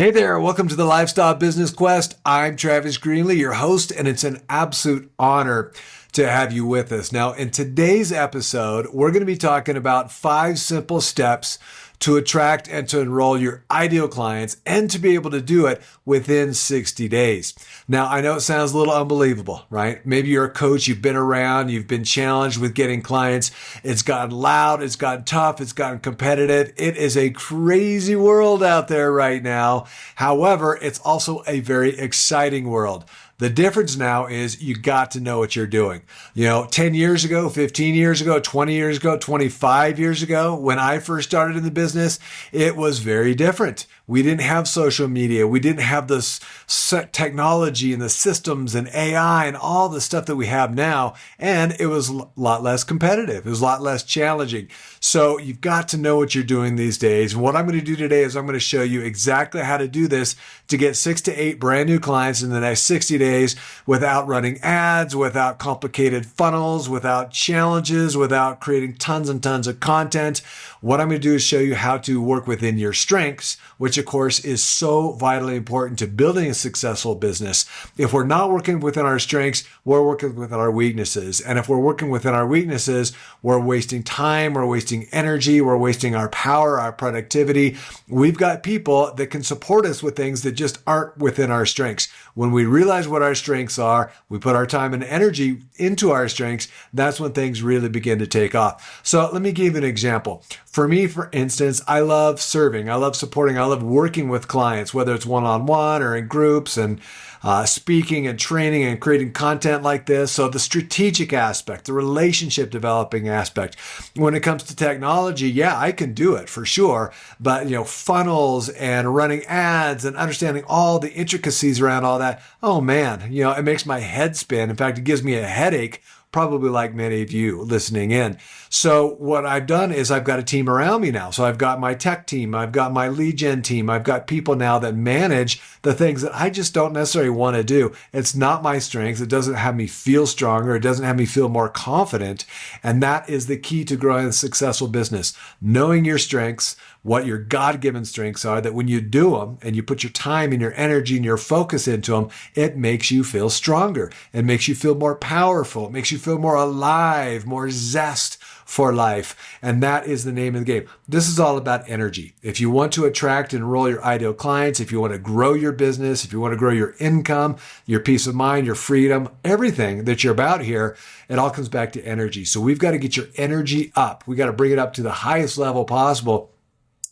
Hey there, welcome to the Lifestyle Business Quest. I'm Travis Greenlee, your host, and it's an absolute honor to have you with us. Now, in today's episode, we're going to be talking about 5 simple steps to attract and to enroll your ideal clients and to be able to do it within 60 days. Now, I know it sounds a little unbelievable, right? Maybe you're a coach, you've been around, you've been challenged with getting clients. It's gotten loud, it's gotten tough, it's gotten competitive. It is a crazy world out there right now. However, it's also a very exciting world. The difference now is you got to know what you're doing. 10 years ago, 15 years ago, 20 years ago, 25 years ago, when I first started in the business, it was very different. We didn't have social media. We didn't have this technology and the systems and AI and all the stuff that we have now. And it was a lot less competitive. It was a lot less challenging. So you've got to know what you're doing these days. And what I'm going to do today is I'm going to show you exactly how to do this to get 6 to 8 brand new clients in the next 60 days without running ads, without complicated funnels, without challenges, without creating tons and tons of content. What I'm going to do is show you how to work within your strengths, which of course is so vitally important to building a successful business. If we're not working within our strengths, we're working within our weaknesses. And if we're working within our weaknesses, we're wasting time, we're wasting energy, we're wasting our power, our productivity. We've got people that can support us with things that just aren't within our strengths. When we realize what our strengths are, we put our time and energy into our strengths, that's when things really begin to take off. So let me give you an example. For me, for instance, I love serving, I love supporting, I love working with clients, whether it's one-on-one or in groups and speaking and training and creating content like this. So the strategic aspect, the relationship developing aspect. When it comes to technology, yeah, I can do it for sure. But, funnels and running ads and understanding all the intricacies around all that, oh man, it makes my head spin. In fact, it gives me a headache, probably like many of you listening in. So what I've done is I've got a team around me now. So I've got my tech team, I've got my lead gen team, I've got people now that manage the things that I just don't necessarily want to do. It's not my strengths. It doesn't have me feel stronger. It doesn't have me feel more confident. And that is the key to growing a successful business. Knowing your strengths, what your God-given strengths are, that when you do them and you put your time and your energy and your focus into them, it makes you feel stronger. It makes you feel more powerful. It makes you feel more alive, more zest for life. And that is the name of the game. This is all about energy. If you want to attract and enroll your ideal clients, if you want to grow your business, if you want to grow your income, your peace of mind, your freedom, everything that you're about here, it all comes back to energy. So we've got to get your energy up. We got to bring it up to the highest level possible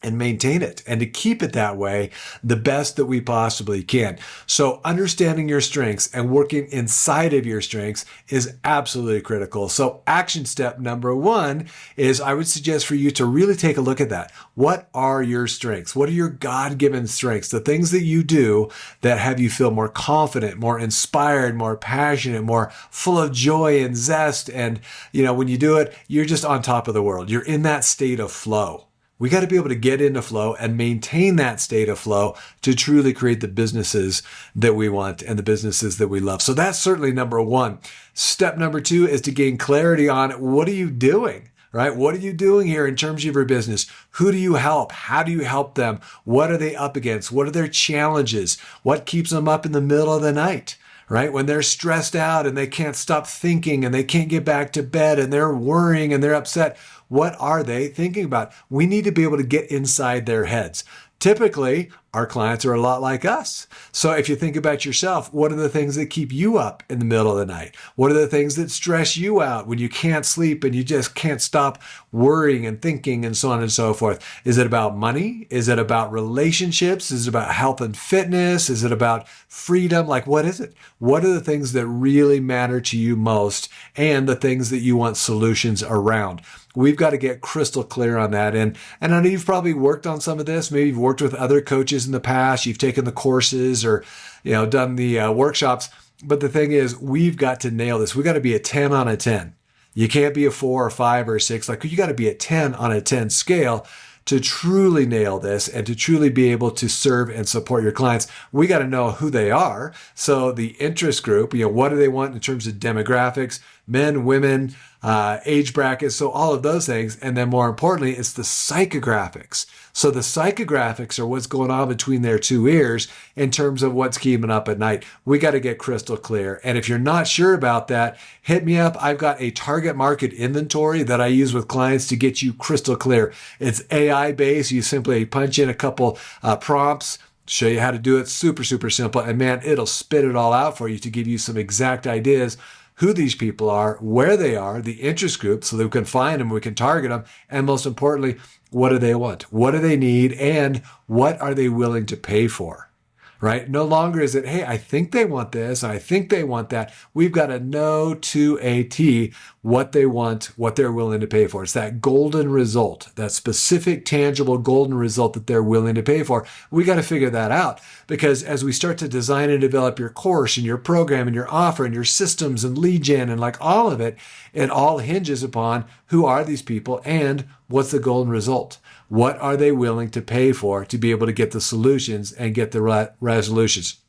and maintain it, and to keep it that way, the best that we possibly can. So understanding your strengths and working inside of your strengths is absolutely critical. So action step number 1 is I would suggest for you to really take a look at that. What are your strengths? What are your God-given strengths? The things that you do that have you feel more confident, more inspired, more passionate, more full of joy and zest. And, when you do it, you're just on top of the world. You're in that state of flow. We got to be able to get into flow and maintain that state of flow to truly create the businesses that we want and the businesses that we love. So that's certainly number 1. Step number 2 is to gain clarity on what are you doing, right? What are you doing here in terms of your business? Who do you help? How do you help them? What are they up against? What are their challenges? What keeps them up in the middle of the night? Right? When they're stressed out and they can't stop thinking and they can't get back to bed and they're worrying and they're upset, what are they thinking about? We need to be able to get inside their heads. Typically, our clients are a lot like us. So if you think about yourself, what are the things that keep you up in the middle of the night? What are the things that stress you out when you can't sleep and you just can't stop worrying and thinking and so on and so forth? Is it about money? Is it about relationships? Is it about health and fitness? Is it about freedom? Like, what is it? What are the things that really matter to you most and the things that you want solutions around? We've got to get crystal clear on that. And I know you've probably worked on some of this. Maybe you've worked with other coaches in the past. You've taken the courses or, done the workshops. But the thing is, we've got to nail this. We've got to be a 10 on a 10. You can't be a 4 or 5 or 6. You got to be a 10 on a 10 scale to truly nail this and to truly be able to serve and support your clients. We got to know who they are. So the interest group, what do they want in terms of demographics, men, women, age brackets, so all of those things. And then more importantly, it's the psychographics. So the psychographics are what's going on between their two ears in terms of what's keeping up at night. We got to get crystal clear. And if you're not sure about that, hit me up. I've got a target market inventory that I use with clients to get you crystal clear. It's AI based. You simply punch in a couple prompts, show you how to do it. Super, super simple. And man, it'll spit it all out for you to give you some exact ideas who these people are, where they are, the interest group, so that we can find them, we can target them, and most importantly, what do they want? What do they need? And what are they willing to pay for? Right? No longer is it, hey, I think they want this, I think they want that. We've got to know to a T what they want, what they're willing to pay for. It's that golden result, that specific, tangible golden result that they're willing to pay for. We got to figure that out, because as we start to design and develop your course and your program and your offer and your systems and lead gen and like all of it, it all hinges upon who are these people and what's the golden result. What are they willing to pay for to be able to get the solutions and get the resolutions?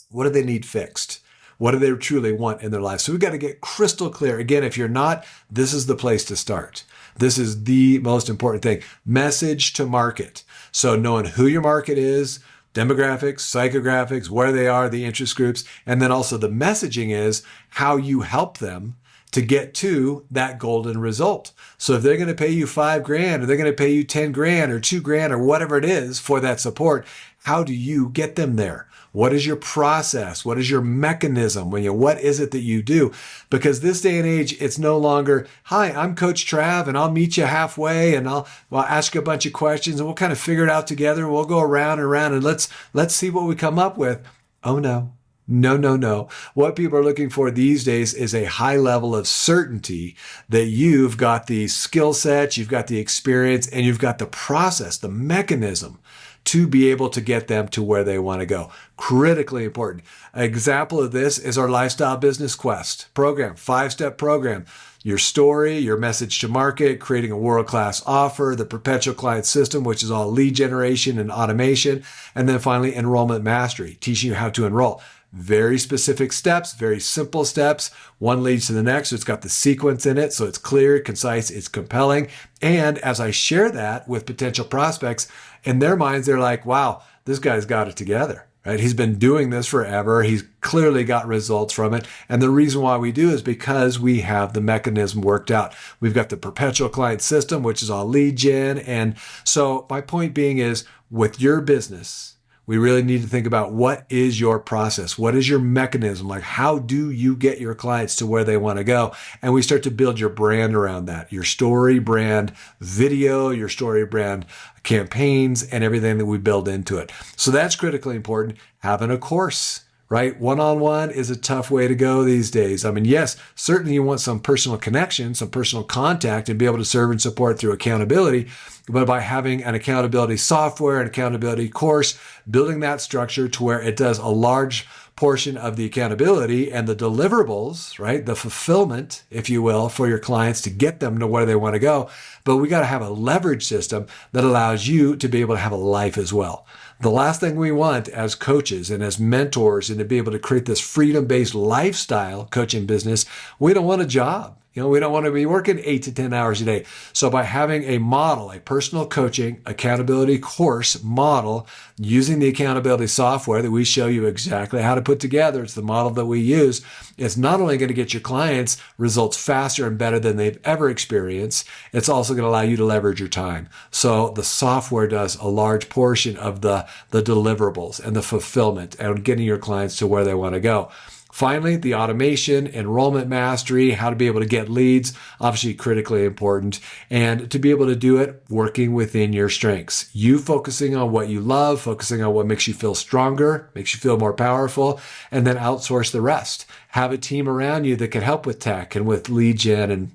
What do they need fixed? What do they truly want in their life? So we've got to get crystal clear. Again, if you're not, this is the place to start. This is the most important thing. Message to market. So knowing who your market is, demographics, psychographics, where they are, the interest groups, and then also the messaging is how you help them to get to that golden result. So if they're going to pay you $5,000 or they're going to pay you $10,000 or $2,000 or whatever it is for that support, how do you get them there? What is your process? What is your mechanism? What is it that you do? Because this day and age, it's no longer, hi, I'm Coach Trav and I'll meet you halfway and I'll ask you a bunch of questions and we'll kind of figure it out together. We'll go around and around and let's see what we come up with. Oh no. No. What people are looking for these days is a high level of certainty that you've got the skill set, you've got the experience, and you've got the process, the mechanism to be able to get them to where they want to go. Critically important. An example of this is our Lifestyle Business Quest program, 5-step program. Your story, your message to market, creating a world-class offer, the perpetual client system, which is all lead generation and automation, and then finally enrollment mastery, teaching you how to enroll. Very specific steps, very simple steps. One leads to the next. So it's got the sequence in it. So it's clear, concise, it's compelling. And as I share that with potential prospects, in their minds, they're like, wow, this guy's got it together, right? He's been doing this forever. He's clearly got results from it. And the reason why we do is because we have the mechanism worked out. We've got the perpetual client system, which is all lead gen. And so my point being is with your business, we really need to think about what is your process? What is your mechanism? Like, how do you get your clients to where they want to go? And we start to build your brand around that, your story brand video, your story brand campaigns, and everything that we build into it. So that's critically important. Having a course, right? One-on-one is a tough way to go these days. I mean, yes, certainly you want some personal connection, some personal contact, and be able to serve and support through accountability. But by having an accountability software, an accountability course, building that structure to where it does a large portion of the accountability and the deliverables, right? The fulfillment, if you will, for your clients to get them to where they want to go. But we got to have a leverage system that allows you to be able to have a life as well. The last thing we want as coaches and as mentors and to be able to create this freedom-based lifestyle coaching business, we don't want a job. We don't want to be working 8 to 10 hours a day. So by having a model, a personal coaching accountability course model, using the accountability software that we show you exactly how to put together, it's the model that we use, it's not only going to get your clients results faster and better than they've ever experienced, it's also going to allow you to leverage your time. So the software does a large portion of the deliverables and the fulfillment and getting your clients to where they want to go. Finally, the automation, enrollment mastery, how to be able to get leads, obviously critically important, and to be able to do it working within your strengths. You focusing on what you love, focusing on what makes you feel stronger, makes you feel more powerful, and then outsource the rest. Have a team around you that can help with tech and with lead gen and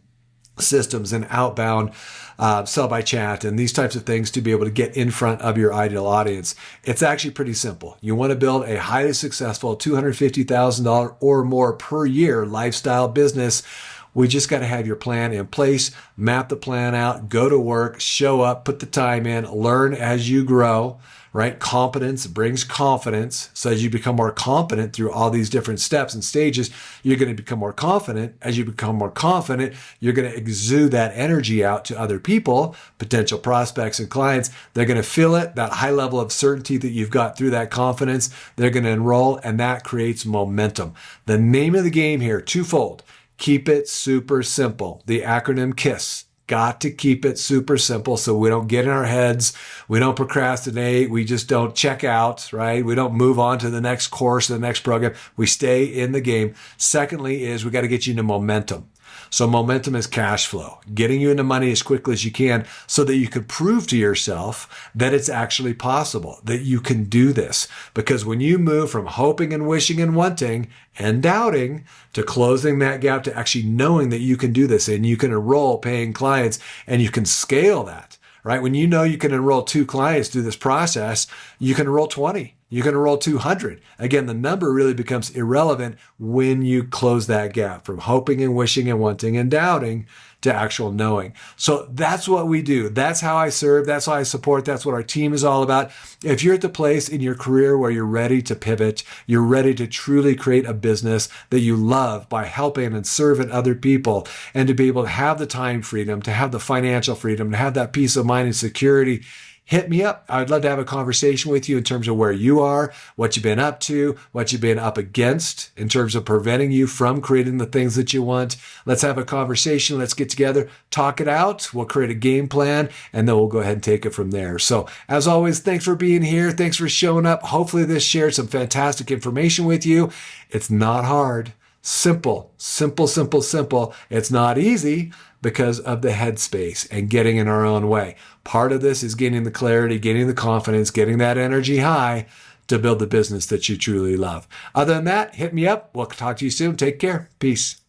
systems and outbound sell by chat and these types of things to be able to get in front of your ideal audience. It's actually pretty simple. You want to build a highly successful $250,000 or more per year lifestyle business. We just got to have your plan in place, map the plan out, go to work, show up, put the time in, learn as you grow, right? Competence brings confidence. So as you become more confident through all these different steps and stages, you're going to become more confident. As you become more confident, you're going to exude that energy out to other people, potential prospects and clients. They're going to feel it, that high level of certainty that you've got through that confidence. They're going to enroll, and that creates momentum. The name of the game here, twofold. Keep it super simple. The acronym KISS. Got to keep it super simple so we don't get in our heads. We don't procrastinate. We just don't check out, right? We don't move on to the next course, the next program. We stay in the game. Secondly is we got to get you into momentum. So momentum is cash flow, getting you into money as quickly as you can so that you can prove to yourself that it's actually possible, that you can do this. Because when you move from hoping and wishing and wanting and doubting to closing that gap to actually knowing that you can do this and you can enroll paying clients and you can scale that, right? When you know you can enroll 2 clients through this process, you can enroll 20. You can enroll 200. Again, the number really becomes irrelevant when you close that gap from hoping and wishing and wanting and doubting to actual knowing. So that's what we do. That's how I serve. That's how I support. That's what our team is all about. If you're at the place in your career where you're ready to pivot, you're ready to truly create a business that you love by helping and serving other people, and to be able to have the time freedom, to have the financial freedom, to have that peace of mind and security, hit me up. I'd love to have a conversation with you in terms of where you are, what you've been up to, what you've been up against in terms of preventing you from creating the things that you want. Let's have a conversation. Let's get together, talk it out. We'll create a game plan, and then we'll go ahead and take it from there. So as always, thanks for being here. Thanks for showing up. Hopefully this shared some fantastic information with you. It's not hard. Simple, simple, simple, simple. It's not easy because of the headspace and getting in our own way. Part of this is getting the clarity, getting the confidence, getting that energy high to build the business that you truly love. Other than that, hit me up. We'll talk to you soon. Take care. Peace.